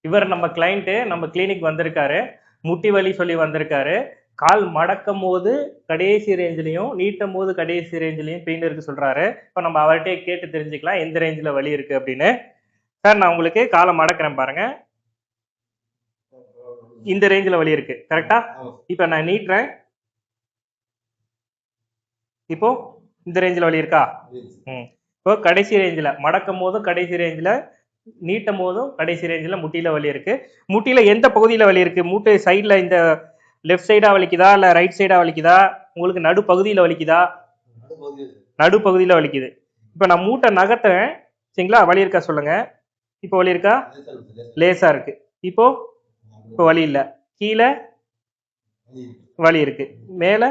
இவர் நம்ம கிளைண்ட்டு நம்ம கிளினிக் வந்திருக்காரு. முட்டி வலி சொல்லி வந்திருக்காரு. கால் மடக்கும் போது கடைசி ரேஞ்சிலையும், நீட்டும் போது கடைசி ரேஞ்சிலையும் பெயின் இருக்கு சொல்றாரு. இப்போ நம்ம அவர்கிட்டயே கேட்டு தெரிஞ்சுக்கலாம் எந்த ரேஞ்சில வலி இருக்கு அப்படின்னு. சார் நான் உங்களுக்கு காலை மடக்கிறேன் பாருங்க. இந்த ரேஞ்சில வலி இருக்கு கரெக்டா? இப்போ நான் நீட்டுறேன். இப்போ இந்த ரேஞ்சில் வலி இருக்கா? இப்போ கடைசி ரேஞ்சில் மடக்கும் போதும் கடைசி ரேஞ்சில், நீட்டும் போதும் கடைசி ரேஞ்சில் முட்டியில் வலி இருக்கு. முட்டியில் எந்த பகுதியில் வலி இருக்கு? மூட்டை சைடில் இந்த லெஃப்ட் சைடா வலிக்குதா இல்லை ரைட் சைடா வலிக்குதா? உங்களுக்கு நடு பகுதியில் வலிக்குதா? நடு பகுதியில் வலிக்குது. இப்போ நான் மூட்டை நகர்த்துறேன் சரிங்களா? வலி இருக்கா சொல்லுங்க. இப்போ வலி இருக்கா? லேசா இருக்கு. இப்போ இப்போ வலி இல்லை. கீழே வலி இருக்கு. மேலே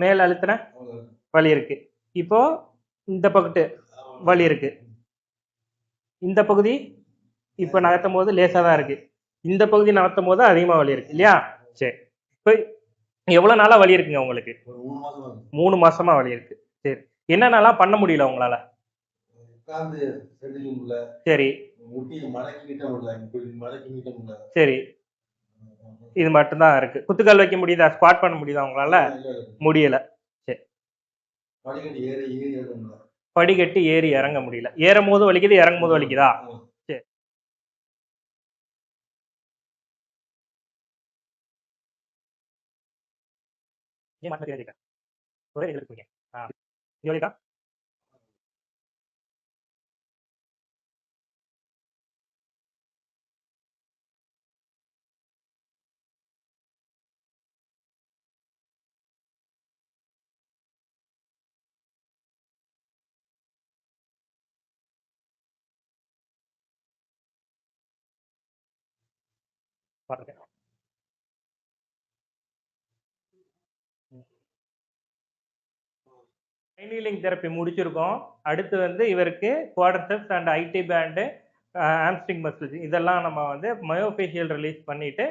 மேலே அழுத்தின வலி இருக்கு. இப்போ இந்த பக்கத்து வலி இருக்கு. இந்த பகுதி இப்போ நகர்த்தும் போது லேசாக தான் இருக்கு. இந்த பகுதி நகர்த்தும் போது அதிகமாக வலி இருக்கு இல்லையா? சரி, இப்போ எவ்வளோ நாளாக வலி இருக்குங்க உங்களுக்கு? 3 மாசமா வலி இருக்கு. சரி, என்னென்னலாம் பண்ண முடியல உங்களால? சரி சரி, இது மட்டும்தான் இருக்கு. குத்துக்கால் வைக்க முடியுதா? ஸ்குவாட் பண்ண முடியுதா உங்களால? முடியல. சரி, படிக்கட்டு ஏறி இறங்க முடியல. ஏறும் போது வலிக்குது, இறங்கும் போது வலிக்குதா? சரி, பாருங்க. லைனிங் தெரப்பி முடிச்சிருக்கோம். அடுத்து வந்து இவருக்கு quadriceps and IT band, hamstring muscles இதெல்லாம் நம்ம வந்து மயோஃபேஷியல் ரிலீஸ் பண்ணிட்டு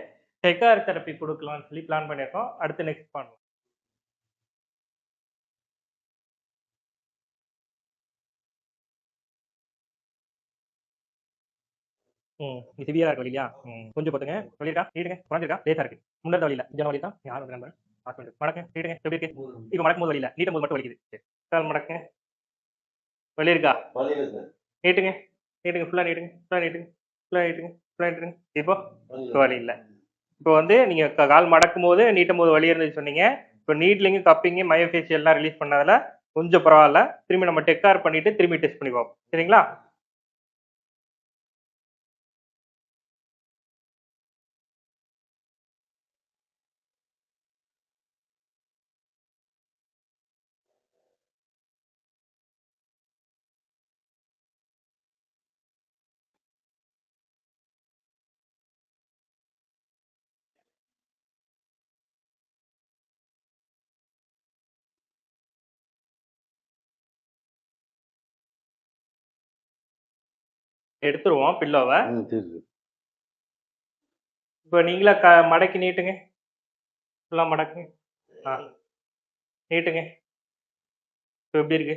டெக்கார் தெரப்பி கொடுக்கலாம்னு சொல்லி பிளான் பண்ணியிருக்கோம். அடுத்து நெக்ஸ்ட் பண்ணலாம். சிவியரா இருக்கு வலியா? கொஞ்சம் பார்த்துங்க. வலியிருக்கா? நீடுங்க. குறைஞ்சிருக்கா? லேசா இருக்கு. முன்னாடி வலி இல்லை. இந்த வலி தான் யாரும் நம்பர் மடக்கு நீடுங்க. எப்படி இருக்கு? இப்போ மடக்கும் போது வலி இல்லை. நீட்டும் போது மட்டும் வலிக்குது. சரி, கால் மடக்குங்க. வலி இருக்கா? நீட்டுங்க. நீட்டுங்க. ஃபுல்லாக நீட்டுங்க. ஃபுல்லாக நீட்டுங்க. ஃபுல்லாக நீட்டுங்க. ஃபுல்லாக நீட்டுங்க. இப்போ வலி இல்லை. இப்போ வந்து நீங்க கால் மடக்கும் போது நீட்டும் போது வலி இருந்துச்சு சொன்னீங்க. இப்போ நீட்லிங்கு கப்பிங்கு மயோஃபேஷியல்லாம் ரிலீஸ் பண்ணதில் கொஞ்சம் பரவாயில்ல. திரும்பி நம்ம டெக்கார் பண்ணிட்டு திரும்பி டெஸ்ட் பண்ணி பார்ப்போம். சரிங்களா? எடுத்துருவோம் பில்லோவை. இப்போ நீங்களா மடக்கி நீட்டுங்க. ஃபுல்லாக மடக்குங்க. நீட்டுங்க. இப்போ எப்படி இருக்கு?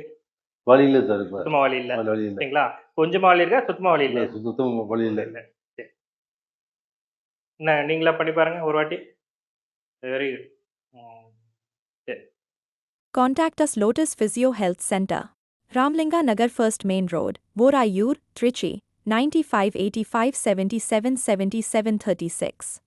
வலி இல்லை சார். சுத்தமாக வலி இல்லை. சரிங்களா? கொஞ்சமாக வலி இருக்கா? சுத்தமாக வலி இல்லை. சுத்தமாக வலி இல்லை. சரி, என்ன நீங்களா பண்ணி பாருங்க ஒரு வாட்டி. Very good. சரி. Contact us Lotus Physio Health Center, Ramlinga Nagar First Main Road, Vorayur, Trichy, 9585 77 77 36.